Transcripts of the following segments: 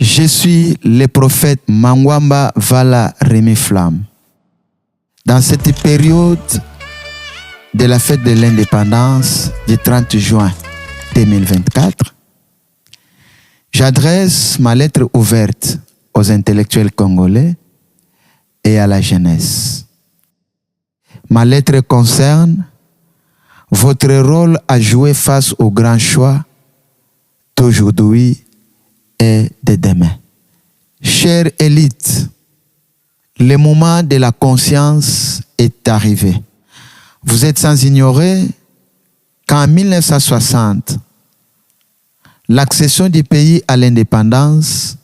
Je suis le prophète Mangwamba Vala Rémi Flamme. Dans cette période de la fête de l'indépendance du 30 juin 2024, j'adresse ma lettre ouverte aux intellectuels congolais et à la jeunesse. Ma lettre concerne votre rôle à jouer face au grand choix d'aujourd'hui et de demain. Chère élite, le moment de la conscience est arrivé. Vous êtes sans ignorer qu'en 1960, l'accession du pays à l'indépendance,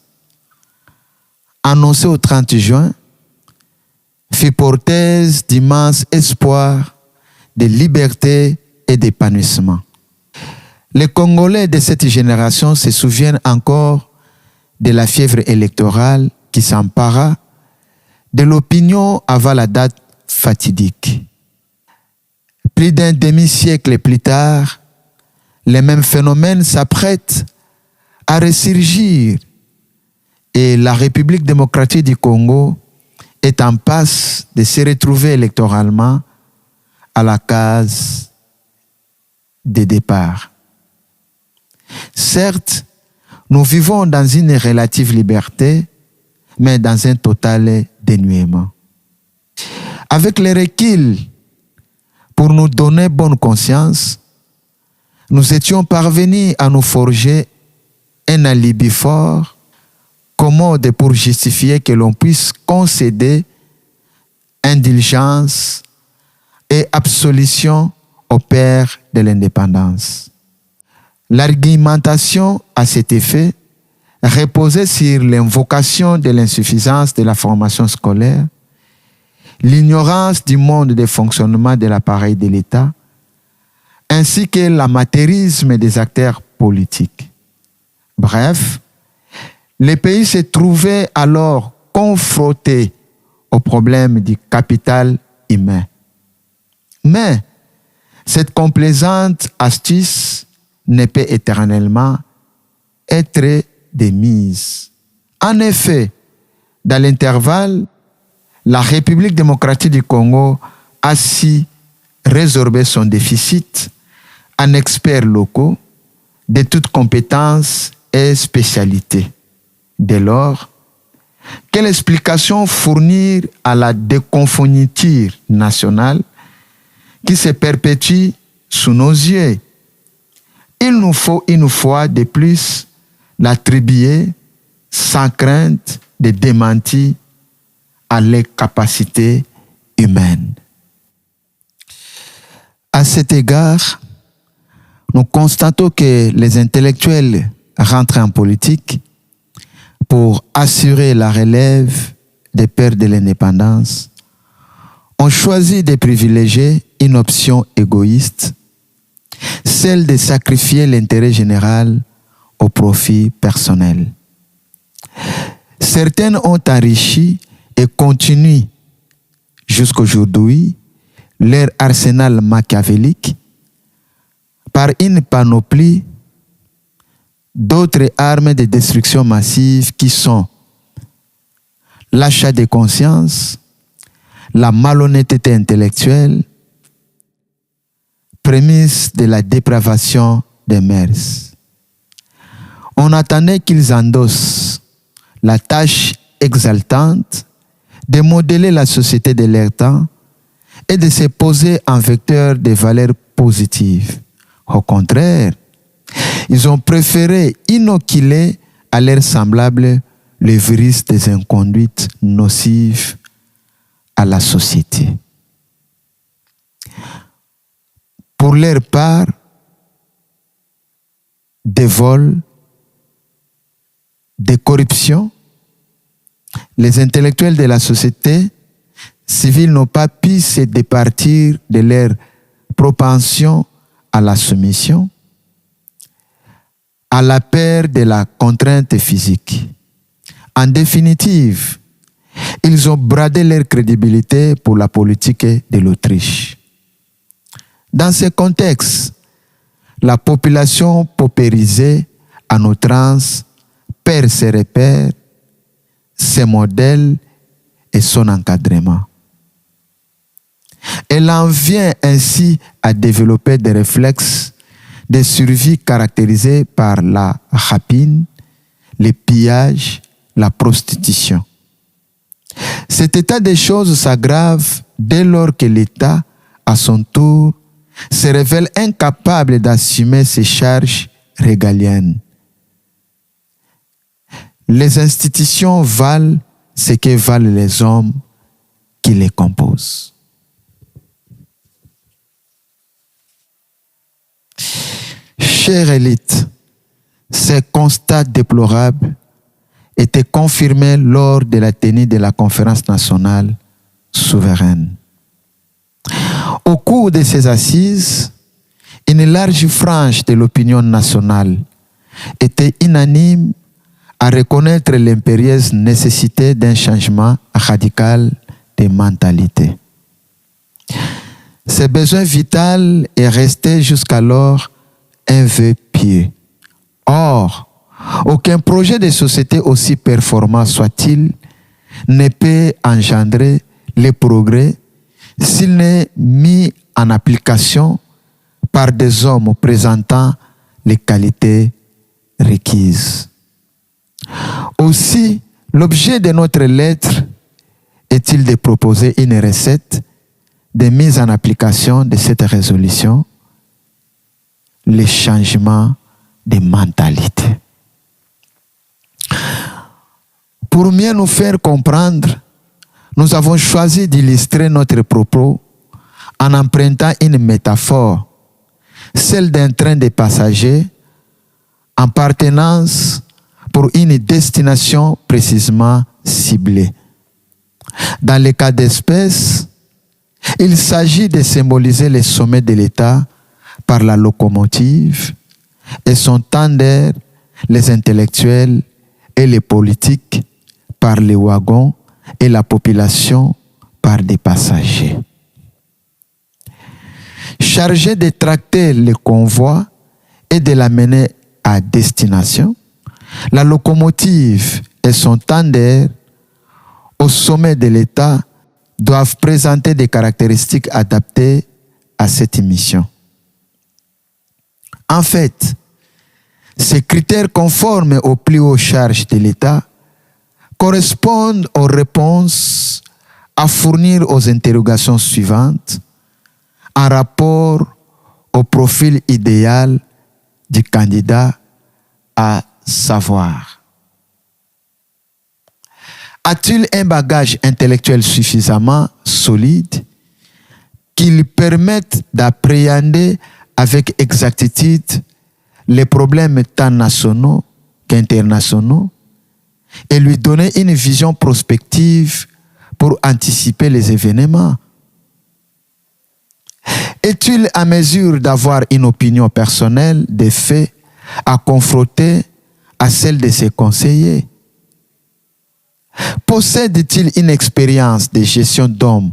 annoncée au 30 juin, fut porteuse d'immenses espoirs de liberté et d'épanouissement. Les Congolais de cette génération se souviennent encore de la fièvre électorale qui s'empara de l'opinion avant la date fatidique. Plus d'un demi-siècle plus tard, les mêmes phénomènes s'apprêtent à ressurgir et la République démocratique du Congo est en passe de se retrouver électoralement à la case de départ. Certes, nous vivons dans une relative liberté, mais dans un total dénuement. Avec le recul, pour nous donner bonne conscience, nous étions parvenus à nous forger un alibi fort, commode pour justifier que l'on puisse concéder indulgence et absolution au père de l'indépendance. L'argumentation à cet effet reposait sur l'invocation de l'insuffisance de la formation scolaire, l'ignorance du mode de fonctionnement de l'appareil de l'État, ainsi que l'amateurisme des acteurs politiques. Bref, le pays se trouvait alors confronté au problème du capital humain. Mais cette complaisante astuce ne peut éternellement être démise. En effet, dans l'intervalle, la République démocratique du Congo a su résorber son déficit en experts locaux de toutes compétences et spécialités. Dès lors, quelle explication fournir à la déconfiture nationale qui se perpétue sous nos yeux? Il nous faut une fois de plus l'attribuer sans crainte de démentir à les capacités humaines. À cet égard, nous constatons que les intellectuels rentrés en politique pour assurer la relève des pères de l'indépendance ont choisi de privilégier une option égoïste, celle de sacrifier l'intérêt général au profit personnel. Certaines ont enrichi et continuent jusqu'aujourd'hui leur arsenal machiavélique par une panoplie d'autres armes de destruction massive qui sont l'achat de conscience, la malhonnêteté intellectuelle, prémisse de la dépravation des mœurs. On attendait qu'ils endossent la tâche exaltante de modeler la société de leur temps et de se poser en vecteur de valeurs positives. Au contraire, ils ont préféré inoculer à leurs semblables le virus des inconduites nocives à la société. Pour leur part, des vols, des corruptions, les intellectuels de la société civile n'ont pas pu se départir de leur propension à la soumission, à la peur de la contrainte physique. En définitive, ils ont bradé leur crédibilité pour la politique de l'Autriche. Dans ce contexte, la population paupérisée en outrance perd ses repères, ses modèles et son encadrement. Elle en vient ainsi à développer des réflexes de survie caractérisés par la rapine, les pillages, la prostitution. Cet état des choses s'aggrave dès lors que l'État, à son tour, se révèle incapable d'assumer ses charges régaliennes. Les institutions valent ce que valent les hommes qui les composent. Chère élite, ces constats déplorables étaient confirmés lors de la tenue de la conférence nationale souveraine. Au cours de ces assises, une large frange de l'opinion nationale était unanime à reconnaître l'impérieuse nécessité d'un changement radical de mentalité. Ce besoin vital est resté jusqu'alors un vœu pieux. Or, aucun projet de société aussi performant soit-il ne peut engendrer les progrès s'il n'est mis en application par des hommes présentant les qualités requises. Aussi, l'objet de notre lettre est-il de proposer une recette de mise en application de cette résolution, le changement de mentalité. Pour mieux nous faire comprendre, nous avons choisi d'illustrer notre propos en empruntant une métaphore, celle d'un train de passagers en partance pour une destination précisément ciblée. Dans le cas d'espèce, il s'agit de symboliser le sommet de l'État par la locomotive et son tandem, les intellectuels et les politiques par les wagons et la population par des passagers. Chargé de tracter le convoi et de l'amener à destination, la locomotive et son tandem au sommet de l'État doivent présenter des caractéristiques adaptées à cette mission. En fait, ces critères conformes aux plus hautes charges de l'État correspondent aux réponses à fournir aux interrogations suivantes en rapport au profil idéal du candidat, à savoir: a-t-il un bagage intellectuel suffisamment solide qui lui permette d'appréhender avec exactitude les problèmes tant nationaux qu'internationaux et lui donner une vision prospective pour anticiper les événements? Est-il à mesure d'avoir une opinion personnelle des faits à confronter à celle de ses conseillers? Possède-t-il une expérience de gestion d'hommes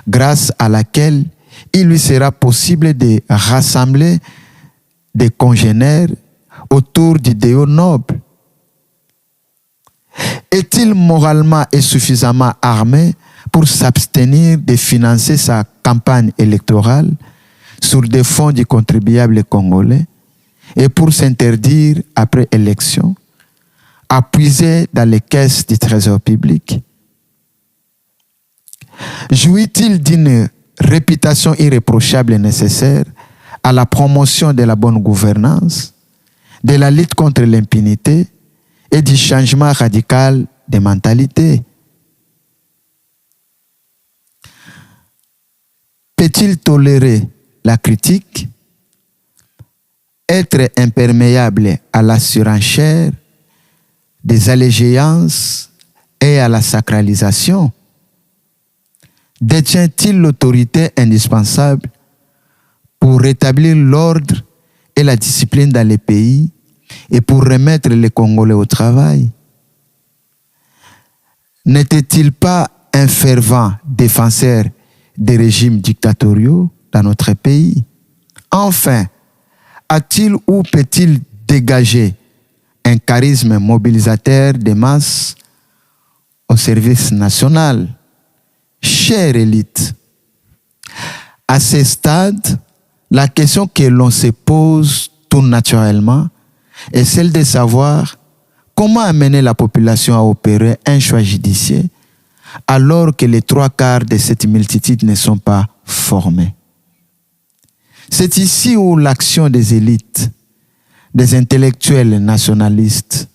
grâce à laquelle il lui sera possible de rassembler des congénères autour d'idéaux nobles? Est-il moralement et suffisamment armé pour s'abstenir de financer sa campagne électorale sur des fonds du contribuable congolais et pour s'interdire, après élection, à puiser dans les caisses du trésor public? Jouit-il d'une réputation irréprochable et nécessaire à la promotion de la bonne gouvernance, de la lutte contre l'impunité et du changement radical des mentalités? Peut-il tolérer la critique, être imperméable à la surenchère des allégeances et à la sacralisation? Détient-il l'autorité indispensable pour rétablir l'ordre et la discipline dans les pays et pour remettre les Congolais au travail? N'était-il pas un fervent défenseur des régimes dictatoriaux dans notre pays? Enfin, a-t-il ou peut-il dégager un charisme mobilisateur des masses au service national. Chère élite, à ce stade, la question que l'on se pose tout naturellement est celle de savoir comment amener la population à opérer un choix judiciaire alors que les 3/4 de cette multitude ne sont pas formés. C'est ici où l'action des élites, des intellectuels nationalistes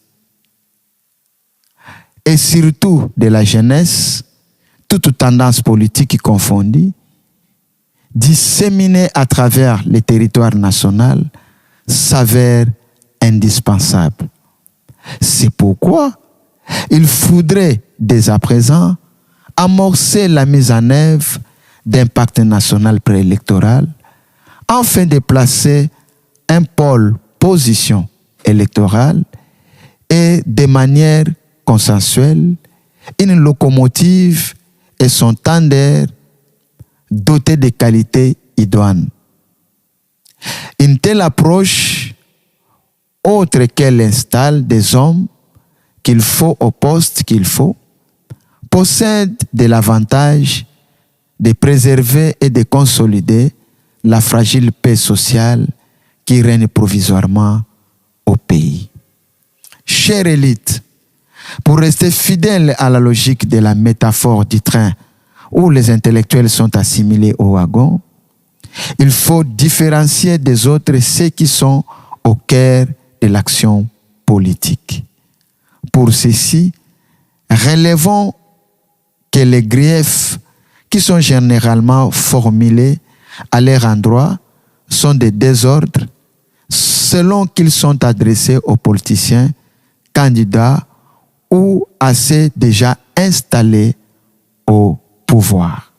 et surtout de la jeunesse, toutes tendances politiques confondues, disséminées à travers le territoire national, s'avère indispensable. C'est pourquoi il faudrait dès à présent amorcer la mise en œuvre d'un pacte national préélectoral afin de placer un pôle position électorale et de manière consensuelle une locomotive et son tender dotés de qualités idoines. Une telle approche, autre qu'elle installe des hommes qu'il faut au poste qu'il faut, possède de l'avantage de préserver et de consolider la fragile paix sociale qui règne provisoirement au pays. Chère élite, pour rester fidèle à la logique de la métaphore du train où les intellectuels sont assimilés au wagon, il faut différencier des autres ceux qui sont au cœur de l'action politique. Pour ceci, relevons que les griefs qui sont généralement formulés à leur endroit sont des désordres selon qu'ils sont adressés aux politiciens, candidats ou à ceux déjà installés au pouvoir.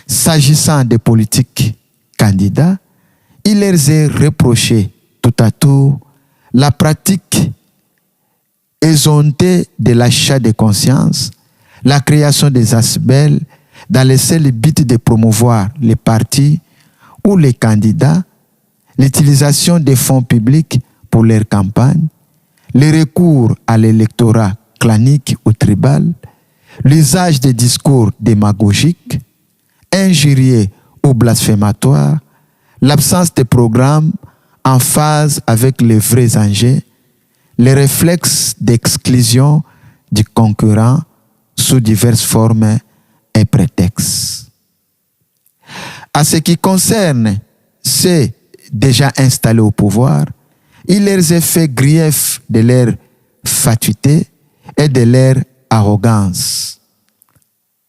S'agissant des politiques candidats, il leur est reproché tout à tour la pratique éhontée de l'achat de conscience, la création des asbelles dans le seul but de promouvoir les partis ou les candidats, l'utilisation des fonds publics pour leur campagne, le recours à l'électorat clanique ou tribal, l'usage des discours démagogiques, injurieux ou blasphématoires, l'absence de programmes en phase avec les vrais enjeux, les réflexes d'exclusion du concurrent sous diverses formes et prétextes. À ce qui concerne ceux déjà installés au pouvoir, il leur est fait grief de leur fatuité et de leur arrogance.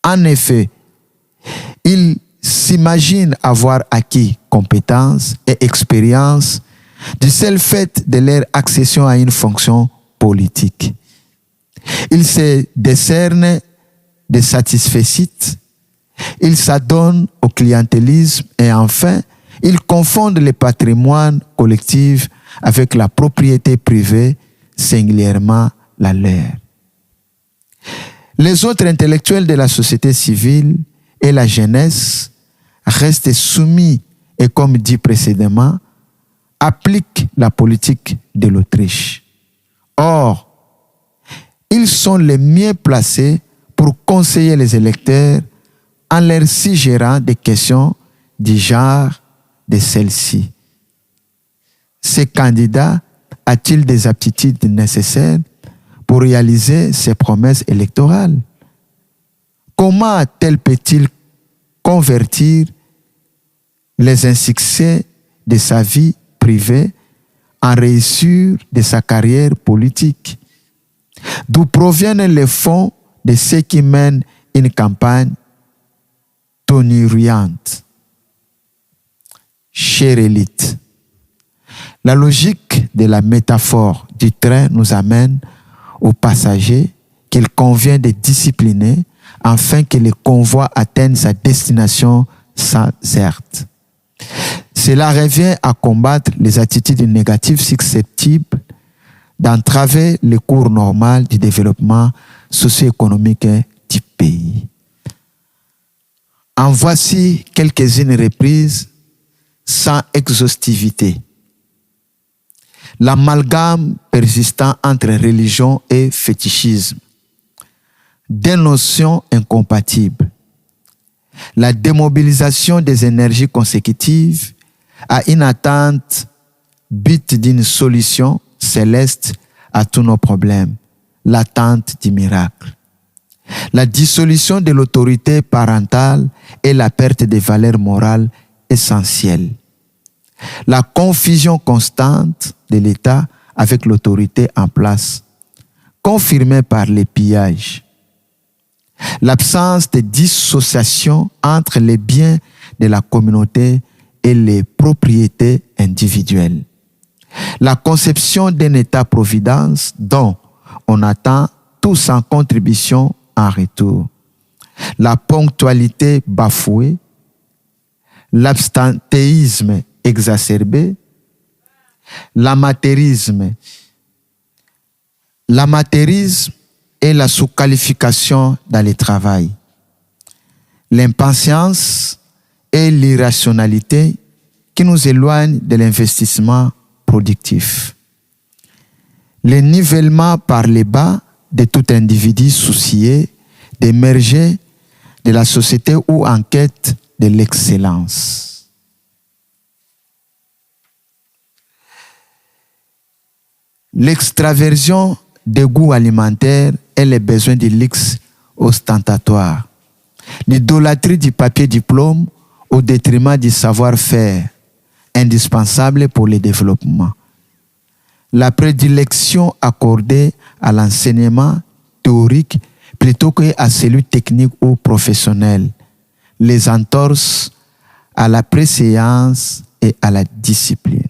En effet, ils s'imaginent avoir acquis compétences et expérience du seul fait de leur accession à une fonction politique. Ils se décernent des satisfecit, ils s'adonnent au clientélisme et enfin, ils confondent le patrimoine collectif avec la propriété privée, singulièrement la leur. Les autres intellectuels de la société civile et la jeunesse restent soumis et, comme dit précédemment, appliquent la politique de l'Autriche. Or, ils sont les mieux placés pour conseiller les électeurs en leur suggérant des questions du genre de celle-ci. Ces candidats a-t-il des aptitudes nécessaires pour réaliser ses promesses électorales? Comment tel peut-il convertir les insuccès de sa vie privée en réussite de sa carrière politique? D'où proviennent les fonds de ceux qui mènent une campagne tonurante? Chère élite, la logique de la métaphore du train nous amène aux passagers qu'il convient de discipliner afin que le convoi atteigne sa destination sans heurts. Cela revient à combattre les attitudes négatives susceptibles d'entraver le cours normal du développement socio-économique du pays. En voici quelques-unes reprises sans exhaustivité. L'amalgame persistant entre religion et fétichisme, des notions incompatibles, la démobilisation des énergies consécutives à une attente but d'une solution céleste à tous nos problèmes, l'attente du miracle. La dissolution de l'autorité parentale et la perte des valeurs morales essentielles. La confusion constante de l'État avec l'autorité en place, confirmée par les pillages. L'absence de dissociation entre les biens de la communauté et les propriétés individuelles. La conception d'un État-providence dont on attend tout sans contribution en retour. La ponctualité bafouée, l'abstentéisme exacerbé, l'amateurisme et la sous-qualification dans le travail, l'impatience et l'irrationalité qui nous éloignent de l'investissement productif, le nivellement par les bas de tout individu soucié d'émerger de la société ou en quête de l'excellence. L'extraversion des goûts alimentaires et les besoins du luxe ostentatoire. L'idolâtrie du papier diplôme au détriment du savoir-faire, indispensable pour le développement. La prédilection accordée à l'enseignement théorique plutôt qu'à celui technique ou professionnel. Les entorses à la préséance et à la discipline.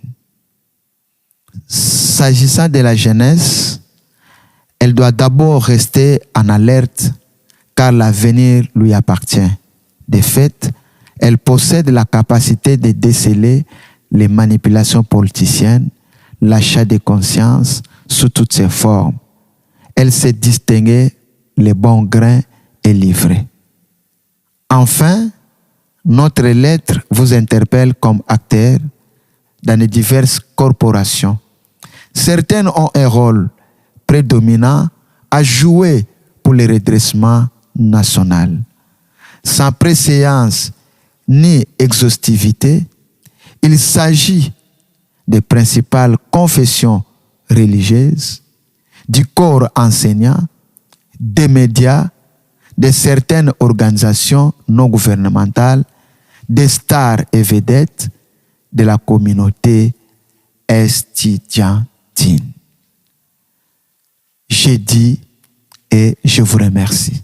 S'agissant de la jeunesse, elle doit d'abord rester en alerte car l'avenir lui appartient. De fait, elle possède la capacité de déceler les manipulations politiciennes, l'achat de conscience sous toutes ses formes. Elle sait distinguer les bons grains et livrés. Enfin, notre lettre vous interpelle comme acteur dans les diverses corporations. Certaines ont un rôle prédominant à jouer pour le redressement national. Sans préséance ni exhaustivité, il s'agit des principales confessions religieuses, du corps enseignant, des médias, de certaines organisations non gouvernementales, des stars et vedettes de la communauté estudiantine. J'ai dit et je vous remercie.